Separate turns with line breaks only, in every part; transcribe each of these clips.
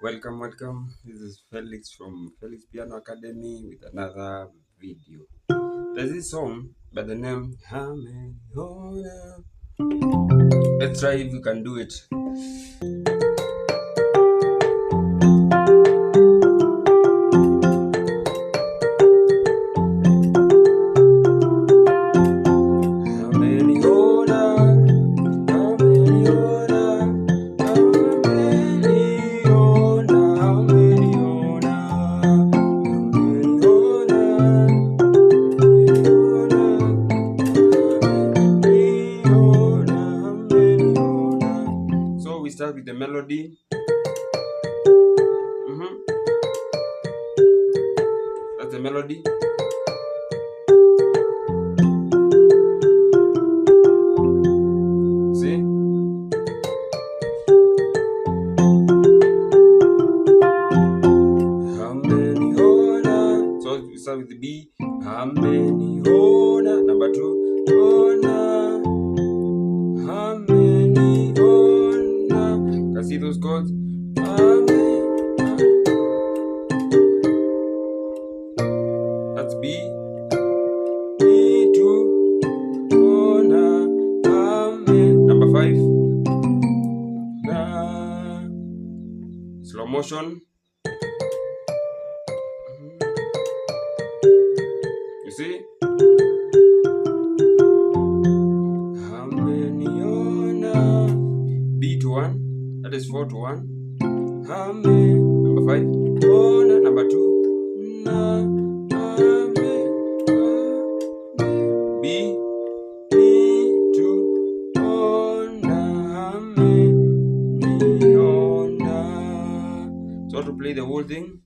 Welcome. This is Felix from Felix Piano Academy with another video. There's this song by the name Ameniona. Let's try if you can do it. We start with the melody. That's the melody. See? Ameniona. So we start with the B. Ameniona. Number 2. Ona. Ameniona. Can see those chords? That's B. B2. Ona. Amen. Number 5. Na. Slow motion. You see? Ameniona. B to 1. That is 4 to 1. Amen. Number 5. Ona. Number 2. Na. Amen. B. B to Ona. Ameniona. So to play the whole thing.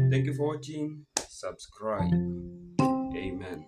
Thank you for watching. Subscribe. Amen.